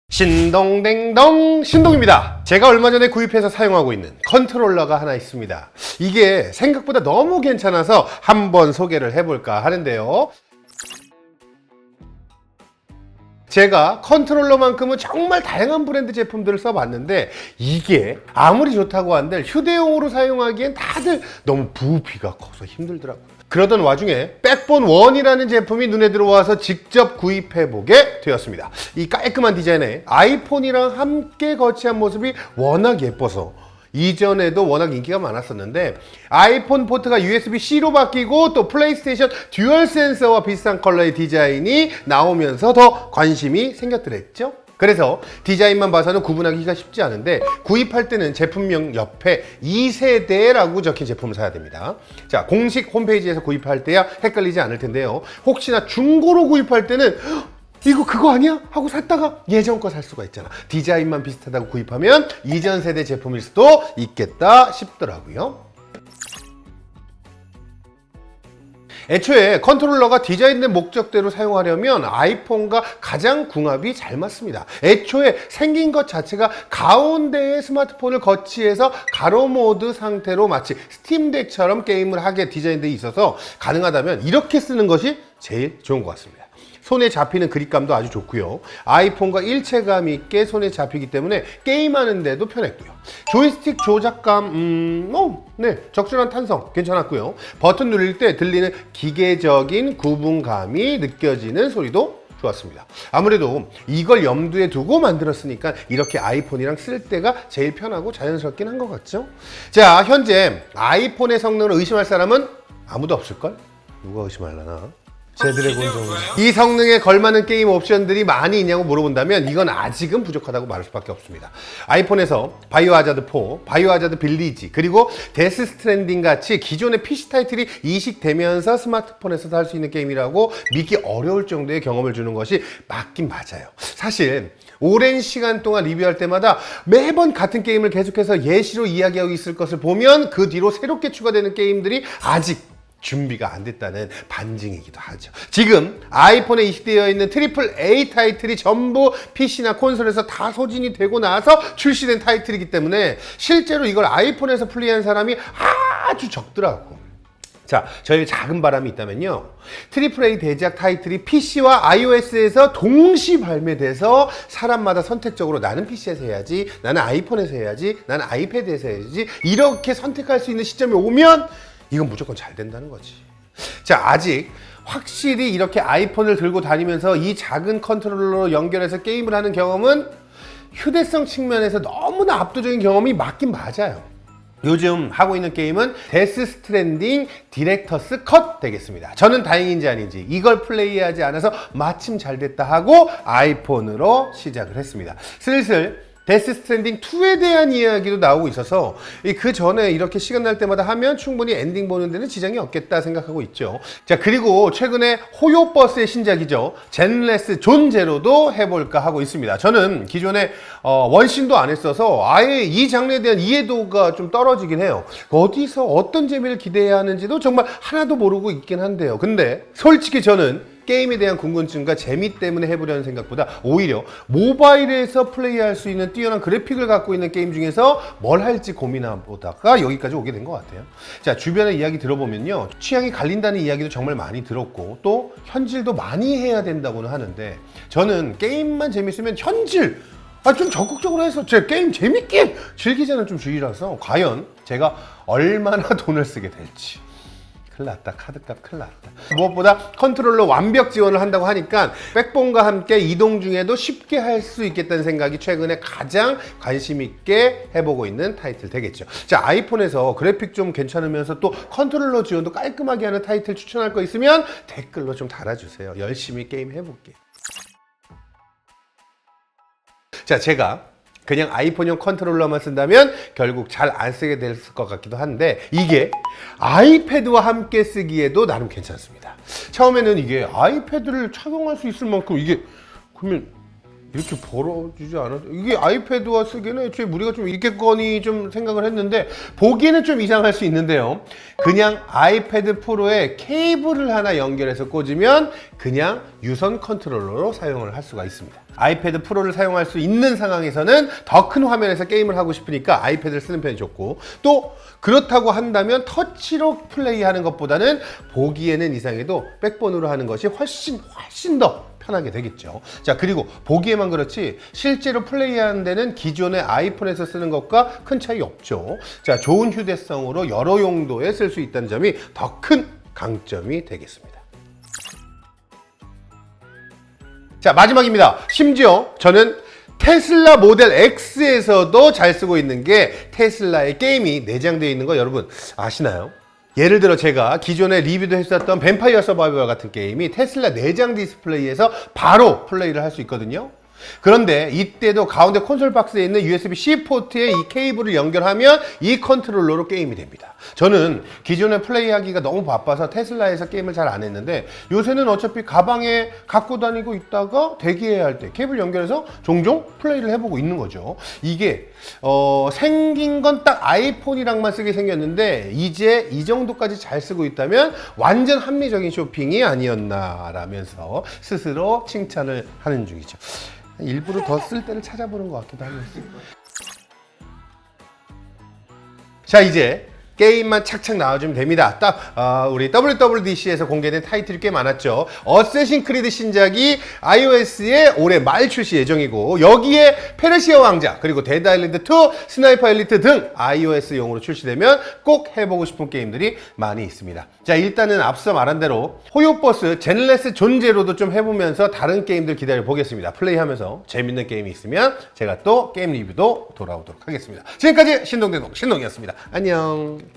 신동댕동 신동입니다. 제가 얼마 전에 구입해서 사용하고 있는 컨트롤러가 하나 있습니다. 이게 생각보다 너무 괜찮아서 한번 소개를 해볼까 하는데요. 제가 컨트롤러만큼은 정말 다양한 브랜드 제품들을 써봤는데 이게 아무리 좋다고 한들 휴대용으로 사용하기엔 다들 너무 부피가 커서 힘들더라고요. 그러던 와중에 백본 원이라는 제품이 눈에 들어와서 직접 구입해보게 되었습니다. 이 깔끔한 디자인에 아이폰이랑 함께 거치한 모습이 워낙 예뻐서 이전에도 워낙 인기가 많았었는데 아이폰 포트가 USB-C로 바뀌고 또 플레이스테이션 듀얼 센서와 비슷한 컬러의 디자인이 나오면서 더 관심이 생겼더랬죠. 그래서 디자인만 봐서는 구분하기가 쉽지 않은데 구입할 때는 제품명 옆에 2세대라고 적힌 제품을 사야 됩니다. 자, 공식 홈페이지에서 구입할 때야 헷갈리지 않을 텐데요. 혹시나 중고로 구입할 때는 이거 그거 아니야? 하고 샀다가 예전 거 살 수가 있잖아. 디자인만 비슷하다고 구입하면 이전 세대 제품일 수도 있겠다 싶더라고요. 애초에 컨트롤러가 디자인된 목적대로 사용하려면 아이폰과 가장 궁합이 잘 맞습니다. 애초에 생긴 것 자체가 가운데에 스마트폰을 거치해서 가로 모드 상태로 마치 스팀덱처럼 게임을 하게 디자인되어 있어서 가능하다면 이렇게 쓰는 것이 제일 좋은 것 같습니다. 손에 잡히는 그립감도 아주 좋고요. 아이폰과 일체감 있게 손에 잡히기 때문에 게임하는데도 편했고요. 조이스틱 조작감, 적절한 탄성 괜찮았고요. 버튼 누릴 때 들리는 기계적인 구분감이 느껴지는 소리도 좋았습니다. 아무래도 이걸 염두에 두고 만들었으니까 이렇게 아이폰이랑 쓸 때가 제일 편하고 자연스럽긴 한 것 같죠? 자, 현재 아이폰의 성능을 의심할 사람은 아무도 없을걸? 누가 의심하려나? 제드래곤 정도. 이 성능에 걸맞는 게임 옵션들이 많이 있냐고 물어본다면 이건 아직은 부족하다고 말할 수밖에 없습니다. 아이폰에서 바이오하자드 4, 바이오하자드 빌리지, 그리고 데스 스트랜딩 같이 기존의 PC 타이틀이 이식되면서 스마트폰에서도 할 수 있는 게임이라고 믿기 어려울 정도의 경험을 주는 것이 맞긴 맞아요. 사실 오랜 시간 동안 리뷰할 때마다 매번 같은 게임을 계속해서 예시로 이야기하고 있을 것을 보면 그 뒤로 새롭게 추가되는 게임들이 아직 준비가 안 됐다는 반증이기도 하죠. 지금 아이폰에 이식되어 있는 트리플 A 타이틀이 전부 PC나 콘솔에서 다 소진이 되고 나서 출시된 타이틀이기 때문에 실제로 이걸 아이폰에서 플레이한 사람이 아주 적더라고. 자, 저희 작은 바람이 있다면요. 트리플 A 대작 타이틀이 PC와 iOS에서 동시 발매돼서 사람마다 선택적으로 나는 PC에서 해야지, 나는 아이폰에서 해야지, 나는 아이패드에서 해야지 이렇게 선택할 수 있는 시점이 오면 이건 무조건 잘 된다는 거지. 자, 아직 확실히 이렇게 아이폰을 들고 다니면서 이 작은 컨트롤러로 연결해서 게임을 하는 경험은 휴대성 측면에서 너무나 압도적인 경험이 맞긴 맞아요. 요즘 하고 있는 게임은 데스 스트랜딩 디렉터스 컷 되겠습니다. 저는 다행인지 아닌지 이걸 플레이하지 않아서 마침 잘 됐다 하고 아이폰으로 시작을 했습니다. 슬슬 데스 스트랜딩 2에 대한 이야기도 나오고 있어서 그 전에 이렇게 시간 날 때마다 하면 충분히 엔딩 보는 데는 지장이 없겠다 생각하고 있죠. 자, 그리고 최근에 호요버스의 신작이죠. 젠레스 존 제로도 해볼까 하고 있습니다. 저는 기존에 원신도 안 했어서 아예 이 장르에 대한 이해도가 좀 떨어지긴 해요. 어디서 어떤 재미를 기대해야 하는지도 정말 하나도 모르고 있긴 한데요. 근데 솔직히 저는 게임에 대한 궁금증과 재미 때문에 해보려는 생각보다 오히려 모바일에서 플레이할 수 있는 뛰어난 그래픽을 갖고 있는 게임 중에서 뭘 할지 고민하다가 여기까지 오게 된 것 같아요. 자, 주변의 이야기 들어보면요, 취향이 갈린다는 이야기도 정말 많이 들었고 또 현질도 많이 해야 된다고는 하는데 저는 게임만 재밌으면 현질 좀 적극적으로 해서 제 게임 재밌게 즐기자는 좀 주의라서 과연 제가 얼마나 돈을 쓰게 될지. 큰일 났다. 카드값 큰일 났다. 무엇보다 컨트롤러 완벽 지원을 한다고 하니까 백본과 함께 이동 중에도 쉽게 할 수 있겠다는 생각이 최근에 가장 관심 있게 해보고 있는 타이틀 되겠죠. 자, 아이폰에서 그래픽 좀 괜찮으면서 또 컨트롤러 지원도 깔끔하게 하는 타이틀 추천할 거 있으면 댓글로 좀 달아주세요. 열심히 게임 해볼게요. 자, 제가 그냥 아이폰용 컨트롤러만 쓴다면 결국 잘 안 쓰게 될 것 같기도 한데 이게 아이패드와 함께 쓰기에도 나름 괜찮습니다. 처음에는 이게 아이패드를 착용할 수 있을 만큼 이게 그러면 이렇게 벌어지지 않아도 이게 아이패드와 쓰기에는 애초에 무리가 좀 있겠거니 좀 생각을 했는데 보기에는 좀 이상할 수 있는데요. 그냥 아이패드 프로에 케이블을 하나 연결해서 꽂으면 그냥 유선 컨트롤러로 사용을 할 수가 있습니다. 아이패드 프로를 사용할 수 있는 상황에서는 더 큰 화면에서 게임을 하고 싶으니까 아이패드를 쓰는 편이 좋고, 또 그렇다고 한다면 터치로 플레이하는 것보다는 보기에는 이상해도 백번으로 하는 것이 훨씬 더 편하게 되겠죠. 자, 그리고 보기에만 그렇지 실제로 플레이하는 데는 기존의 아이폰에서 쓰는 것과 큰 차이 없죠. 자, 좋은 휴대성으로 여러 용도에 쓸 수 있다는 점이 더 큰 강점이 되겠습니다. 자, 마지막입니다. 심지어 저는 테슬라 모델 X에서도 잘 쓰고 있는 게 테슬라의 게임이 내장되어 있는 거 여러분 아시나요? 예를 들어 제가 기존에 리뷰도 했었던 뱀파이어 서바이벌 같은 게임이 테슬라 내장 디스플레이에서 바로 플레이를 할 수 있거든요. 그런데 이때도 가운데 콘솔 박스에 있는 USB-C 포트에 이 케이블을 연결하면 이 컨트롤러로 게임이 됩니다. 저는 기존에 플레이하기가 너무 바빠서 테슬라에서 게임을 잘 안 했는데 요새는 어차피 가방에 갖고 다니고 있다가 대기해야 할 때 케이블 연결해서 종종 플레이를 해보고 있는 거죠. 이게 생긴 건 딱 아이폰이랑만 쓰게 생겼는데 이제 이 정도까지 잘 쓰고 있다면 완전 합리적인 쇼핑이 아니었나 라면서 스스로 칭찬을 하는 중이죠. 일부러 더 쓸 때를 찾아보는 것 같기도 하면서. 자, 이제 게임만 착착 나와주면 됩니다. 딱 우리 WWDC에서 공개된 타이틀이 꽤 많았죠. 어쌔신 크리드 신작이 iOS에 올해 말 출시 예정이고, 여기에 페르시아 왕자 그리고 데드 아일랜드 2, 스나이퍼 엘리트 등 iOS용으로 출시되면 꼭 해보고 싶은 게임들이 많이 있습니다. 자, 일단은 앞서 말한 대로 호요버스 젠레스 존제로도 좀 해보면서 다른 게임들 기다려 보겠습니다. 플레이하면서 재밌는 게임이 있으면 제가 또 게임 리뷰도 돌아오도록 하겠습니다. 지금까지 신동대동 신동이었습니다. 안녕.